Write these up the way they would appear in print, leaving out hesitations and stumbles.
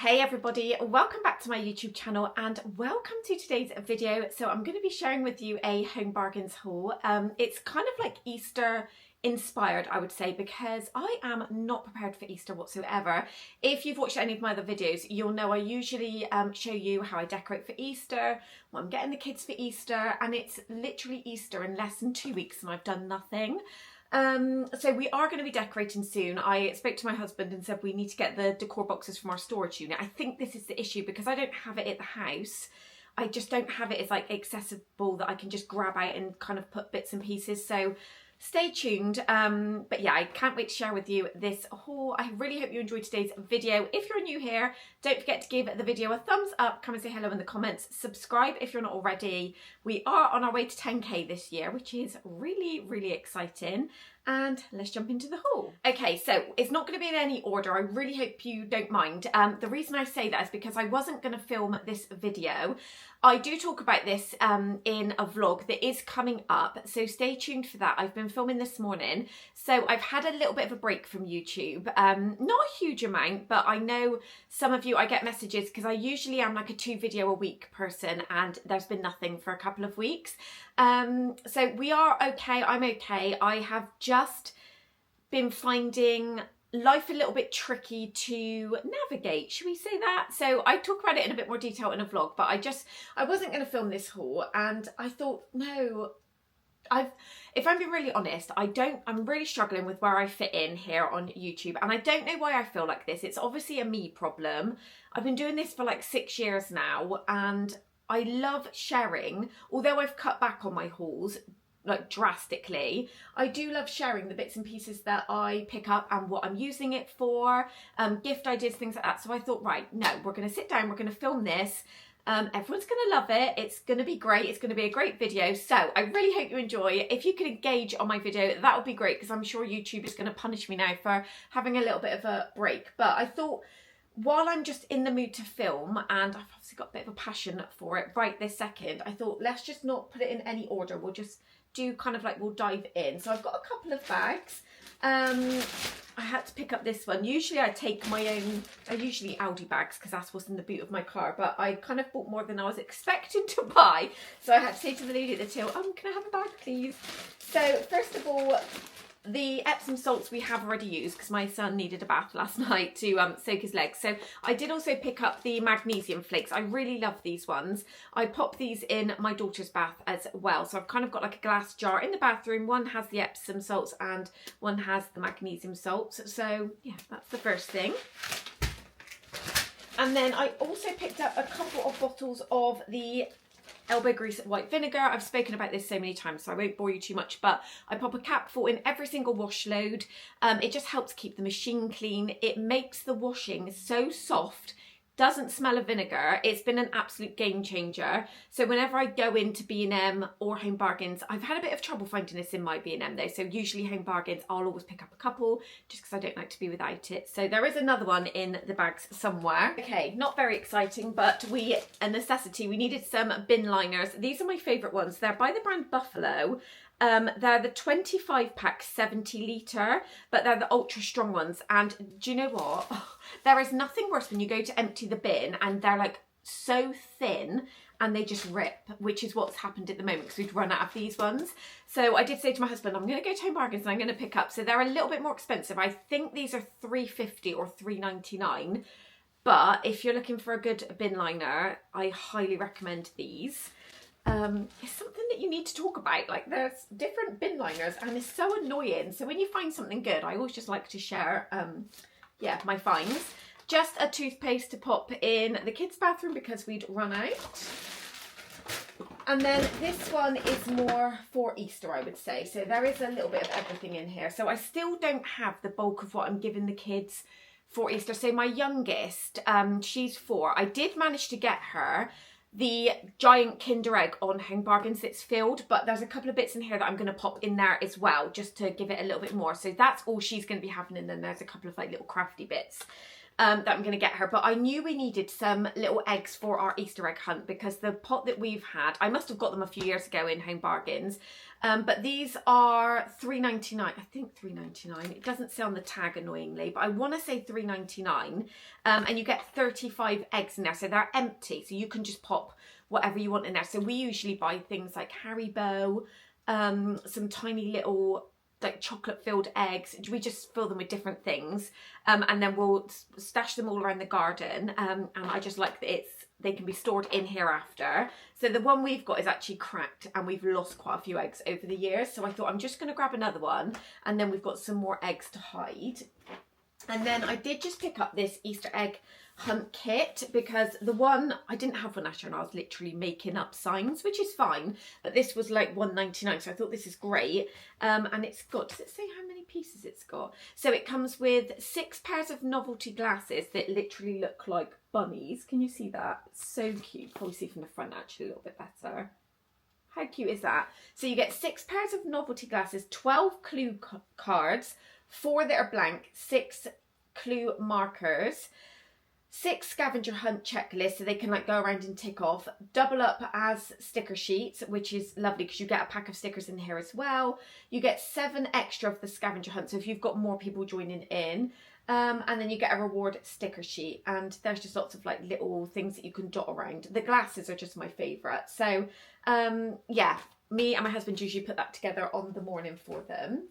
Hey everybody, welcome back to my YouTube channel and welcome to today's video. So I'm going to be sharing with you a home bargains haul. It's kind of like Easter inspired, I would say, because I am not prepared for Easter whatsoever. If you've watched any of my other videos, you'll know I usually show you how I decorate for Easter, what I'm getting the kids for Easter, and it's literally Easter in less than 2 weeks and I've done nothing. So we are going to be decorating soon. I spoke to my husband and said we need to get the decor boxes from our storage unit. I think this is the issue because I don't have it at the house. I just don't have it as like accessible that I can just grab out and kind of put bits and pieces. So stay tuned. But yeah, I can't wait to share with you this haul. I really hope you enjoyed today's video. If you're new here, don't forget to give the video a thumbs up, come and say hello in the comments, subscribe if you're not already. We are on our way to 10k this year, which is really, really exciting. And let's jump into the haul. Okay, so it's not going to be in any order. I really hope you don't mind. The reason I say that is because I wasn't going to film this video. I do talk about this in a vlog that is coming up, so stay tuned for that. I've been filming this morning, so I've had a little bit of a break from YouTube. Not a huge amount, but I know some of you, I get messages because I usually am like a 2 video a week person and there's been nothing for a couple of weeks. So we are okay, I'm okay. I have just been finding life a little bit tricky to navigate, should we say that? So I talk about it in a bit more detail in a vlog, but I wasn't going to film this haul and I thought, no, if I'm being really honest, I'm really struggling with where I fit in here on YouTube, and I don't know why I feel like this. It's obviously a me problem. I've been doing this for like 6 years now and I love sharing, although I've cut back on my hauls like drastically. I do love sharing the bits and pieces that I pick up and what I'm using it for, gift ideas, things like that. So I thought, right, no, we're going to sit down, we're going to film this. Everyone's going to love it. It's going to be great. It's going to be a great video. So I really hope you enjoy it. If you could engage on my video, that would be great because I'm sure YouTube is going to punish me now for having a little bit of a break. But I thought, while I'm just in the mood to film, and I've obviously got a bit of a passion for it right this second, I thought let's just not put it in any order. We'll just do kind of like, we'll dive in. So I've got a couple of bags. I had to pick up this one. Usually I take my own, usually Aldi bags because that's what's in the boot of my car, but I kind of bought more than I was expecting to buy. So I had to say to the lady at the till, can I have a bag please? So first of all, the Epsom salts we have already used because my son needed a bath last night to soak his legs. So I did also pick up the magnesium flakes. I really love these ones. I pop these in my daughter's bath as well. So I've kind of got like a glass jar in the bathroom. One has the Epsom salts and one has the magnesium salts. So yeah, that's the first thing. And then I also picked up a couple of bottles of the elbow grease white vinegar. I've spoken about this so many times, so I won't bore you too much, but I pop a capful in every single wash load. It just helps keep the machine clean. It makes the washing so soft, doesn't smell of vinegar. It's been an absolute game changer. So whenever I go into B&M or Home Bargains, I've had a bit of trouble finding this in my B&M though. So usually Home Bargains, I'll always pick up a couple just because I don't like to be without it. So there is another one in the bags somewhere. Okay, not very exciting, but a necessity. We needed some bin liners. These are my favourite ones. They're by the brand Buffalo. They're the 25 pack 70 litre, but they're the ultra strong ones. And do you know what? Oh, there is nothing worse when you go to empty the bin and they're like so thin and they just rip, which is what's happened at the moment because we've run out of these ones. So I did say to my husband, I'm going to go to Home Bargains and I'm going to pick up. So they're a little bit more expensive. I think these are $3.50 or $3.99. But if you're looking for a good bin liner, I highly recommend these. It's something that you need to talk about. Like there's different bin liners and it's so annoying. So when you find something good, I always just like to share yeah, my finds. Just a toothpaste to pop in the kids' bathroom because we'd run out. And then this one is more for Easter, I would say. So there is a little bit of everything in here. So I still don't have the bulk of what I'm giving the kids for Easter. So my youngest, she's 4. I did manage to get her the giant Kinder Egg on Home Bargains that's filled, but there's a couple of bits in here that I'm going to pop in there as well just to give it a little bit more. So that's all she's going to be having, and then there's a couple of like little crafty bits. that I'm going to get her. But I knew we needed some little eggs for our Easter egg hunt, because the pot that we've had, I must have got them a few years ago in Home Bargains, but these are $3.99. I think $3.99. It doesn't say on the tag, annoyingly, but I want to say $3.99. And you get 35 eggs in there, so they're empty, so you can just pop whatever you want in there. So we usually buy things like Haribo, some tiny little like chocolate filled eggs. We just fill them with different things, and then we'll stash them all around the garden, and I just like that they can be stored in here after. So the one we've got is actually cracked, and we've lost quite a few eggs over the years, so I thought I'm just going to grab another one, and then we've got some more eggs to hide. And then I did just pick up this Easter egg hunt kit, because the one, I didn't have one last year and I was literally making up signs, which is fine, but this was like $1.99, so I thought this is great. And it's got, does it say how many pieces it's got? So it comes with 6 pairs of novelty glasses that literally look like bunnies. Can you see that? It's so cute. Probably see from the front actually a little bit better. How cute is that? So you get 6 pairs of novelty glasses, 12 clue cards, 4 that are blank, 6 clue markers, 6 scavenger hunt checklists, so they can like go around and tick off, double up as sticker sheets, which is lovely because you get a pack of stickers in here as well. You get 7 extra of the scavenger hunt, so if you've got more people joining in, and then you get a reward sticker sheet, and there's just lots of like little things that you can dot around. The glasses are just my favourite, so yeah, me and my husband usually put that together on the morning for them.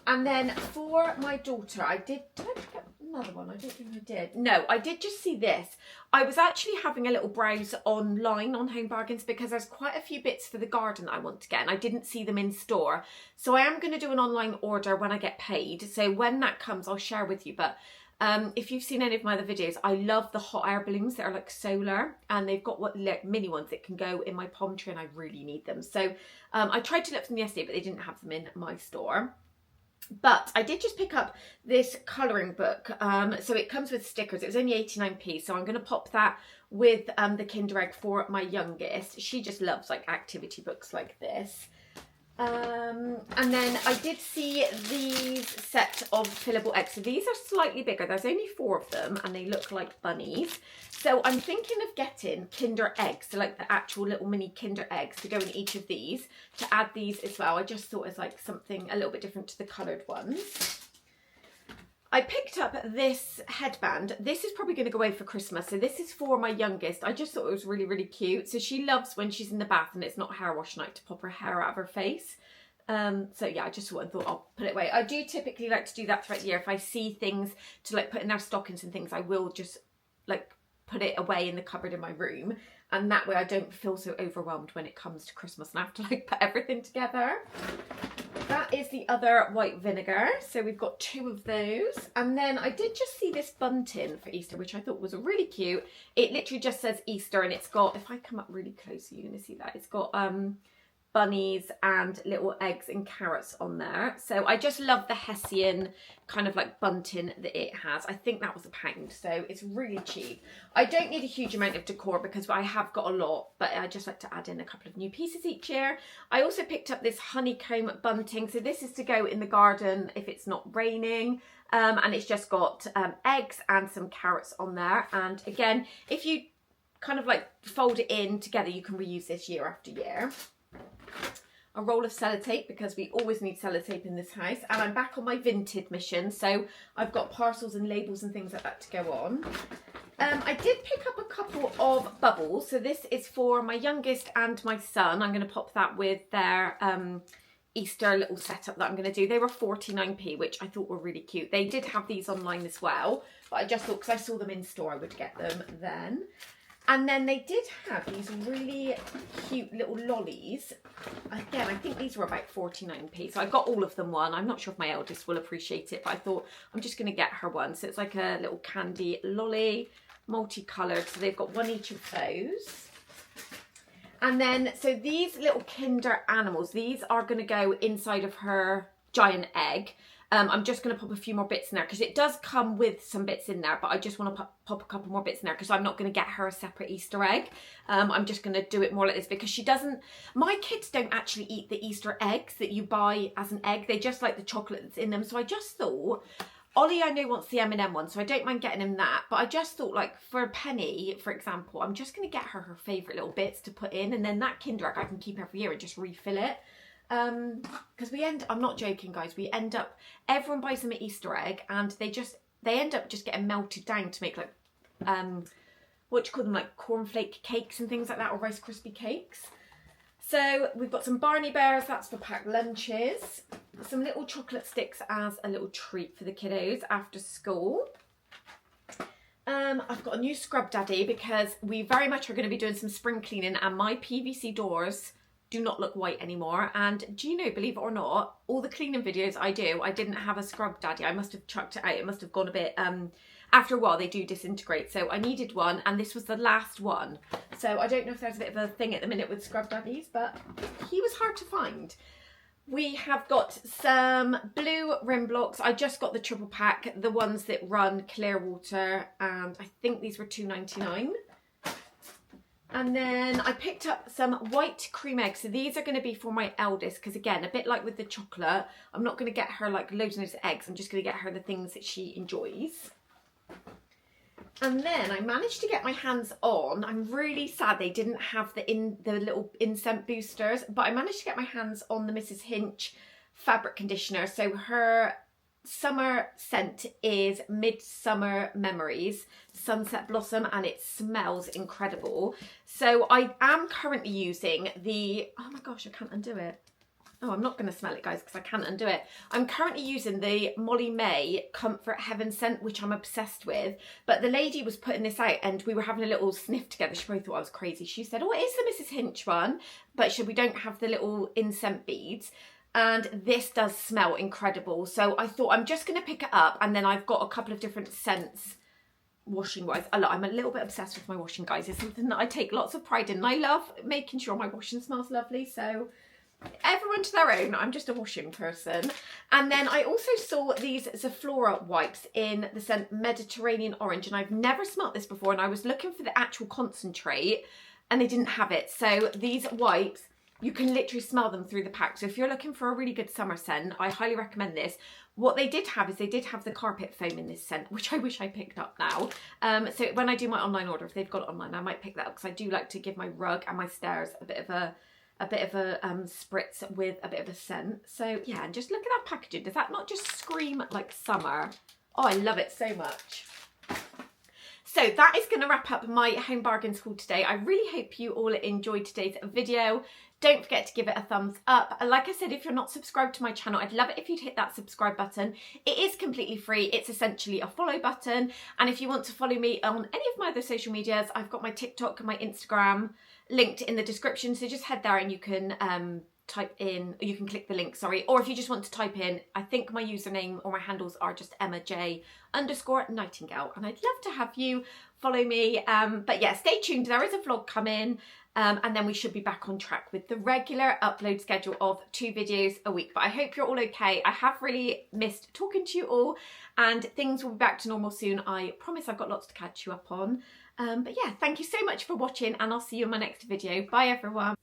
And then for my daughter, did I pick up another one? I don't think I did. No, I did just see this. I was actually having a little browse online on Home Bargains, because there's quite a few bits for the garden that I want to get, and I didn't see them in store. So I am going to do an online order when I get paid. So when that comes, I'll share with you. But if you've seen any of my other videos, I love the hot air balloons that are like solar, and they've got mini ones that can go in my palm tree, and I really need them. So I tried to look for them yesterday, but they didn't have them in my store. But I did just pick up this colouring book, so it comes with stickers. It was only 89p, so I'm going to pop that with the Kinder Egg for my youngest. She just loves like activity books like this. And then I did see these set of fillable eggs. So these are slightly bigger. There's only 4 of them, and they look like bunnies. So I'm thinking of getting Kinder eggs, so like the actual little mini Kinder eggs to go in each of these, to add these as well. I just thought it was like something a little bit different to the coloured ones. I picked up this headband. This is probably going to go away for Christmas. So this is for my youngest. I just thought it was really, really cute. So she loves when she's in the bath and it's not hair wash night to pop her hair out of her face. So yeah, I just thought I'll put it away. I do typically like to do that throughout the year. If I see things to like put in their stockings and things, I will just like put it away in the cupboard in my room. And that way I don't feel so overwhelmed when it comes to Christmas and I have to like put everything together. That is the other white vinegar. So we've got 2 of those. And then I did just see this bunting for Easter, which I thought was really cute. It literally just says Easter, and it's got, if I come up really close, you're going to see that. It's got bunnies and little eggs and carrots on there. So I just love the Hessian kind of like bunting that it has. I think that was £1, so it's really cheap. I don't need a huge amount of decor because I have got a lot, but I just like to add in a couple of new pieces each year. I also picked up this honeycomb bunting. So this is to go in the garden if it's not raining. And it's just got eggs and some carrots on there. And again, if you kind of like fold it in together, you can reuse this year after year. A roll of sellotape, because we always need sellotape in this house, and I'm back on my Vinted mission, so I've got parcels and labels and things like that to go on. I did pick up a couple of bubbles, so this is for my youngest and my son. I'm going to pop that with their Easter little setup that I'm going to do. They were 49p, which I thought were really cute. They did have these online as well, but I just thought because I saw them in store I would get them then. And then they did have these really cute little lollies. Again, I think these were about 49p. So I got all of them one. I'm not sure if my eldest will appreciate it, but I thought I'm just going to get her one. So it's like a little candy lolly, multicoloured. So they've got 1 each of those. And then, so these little Kinder animals, these are going to go inside of her giant egg. I'm just going to pop a few more bits in there because it does come with some bits in there, but I just want to pop a couple more bits in there because I'm not going to get her a separate Easter egg. I'm just going to do it more like this because she doesn't, my kids don't actually eat the Easter eggs that you buy as an egg. They just like the chocolate that's in them. So I just thought Ollie I know wants the M&M one, so I don't mind getting him that, but I just thought, like, for a penny, for example, I'm just going to get her favourite little bits to put in, and then that Kinder Egg I can keep every year and just refill it. Because I'm not joking guys, we end up, everyone buys them at Easter egg, and they end up just getting melted down to make, like, what do you call them, like cornflake cakes and things like that, or Rice Krispie cakes. So we've got some Barney Bears, that's for packed lunches. Some little chocolate sticks as a little treat for the kiddos after school. I've got a new scrub daddy because we very much are going to be doing some spring cleaning, and my PVC doors do not look white anymore. And do you know, believe it or not, all the cleaning videos I do, I didn't have a scrub daddy. I must have chucked it out. It must have gone a bit, after a while they do disintegrate. So I needed one, and this was the last one. So I don't know if there's a bit of a thing at the minute with scrub daddies, but he was hard to find. We have got some blue rim blocks. I just got the triple pack, the ones that run clear water, and I think these were £2.99. And then I picked up some white cream eggs. So these are going to be for my eldest, because again, a bit like with the chocolate, I'm not going to get her like loads and loads of eggs. I'm just going to get her the things that she enjoys. And then I managed to get my hands on, I'm really sad they didn't have the little incense boosters, but I managed to get my hands on the Mrs. Hinch fabric conditioner. So her summer scent is Midsummer Memories Sunset Blossom, and it smells incredible. So I am currently using the, oh my gosh, I can't undo it. Oh, I'm not going to smell it, guys, because I can't undo it. I'm currently using the Molly May Comfort Heaven scent, which I'm obsessed with. But the lady was putting this out, and we were having a little sniff together. She probably thought I was crazy. She said, oh, it is the Mrs. Hinch one, but we don't have the little incense beads. And this does smell incredible. So I thought I'm just going to pick it up, and then I've got a couple of different scents washing wise. I'm a little bit obsessed with my washing, guys. It's something that I take lots of pride in. And I love making sure my washing smells lovely. So everyone to their own. I'm just a washing person. And then I also saw these Zaflora wipes in the scent Mediterranean Orange, and I've never smelt this before, and I was looking for the actual concentrate and they didn't have it. So these wipes, you can literally smell them through the pack. So if you're looking for a really good summer scent, I highly recommend this. What they did have is they did have the carpet foam in this scent, which I wish I picked up now. So when I do my online order, if they've got it online, I might pick that up, because I do like to give my rug and my stairs a bit of a spritz with a bit of a scent. So yeah, and just look at that packaging. Does that not just scream like summer? Oh, I love it so much. So that is going to wrap up my home bargains haul today. I really hope you all enjoyed today's video. Don't forget to give it a thumbs up. Like I said, if you're not subscribed to my channel, I'd love it if you'd hit that subscribe button. It is completely free. It's essentially a follow button. And if you want to follow me on any of my other social medias, I've got my TikTok and my Instagram linked in the description. So just head there and you can you can click the link, sorry. Or if you just want to type in, I think my username or my handles are just emma.j_nightingale. And I'd love to have you follow me. But yeah, stay tuned. There is a vlog coming. And then we should be back on track with the regular upload schedule of 2 videos a week. But I hope you're all okay. I have really missed talking to you all, and things will be back to normal soon. I promise. I've got lots to catch you up on. But yeah, thank you so much for watching, and I'll see you in my next video. Bye everyone.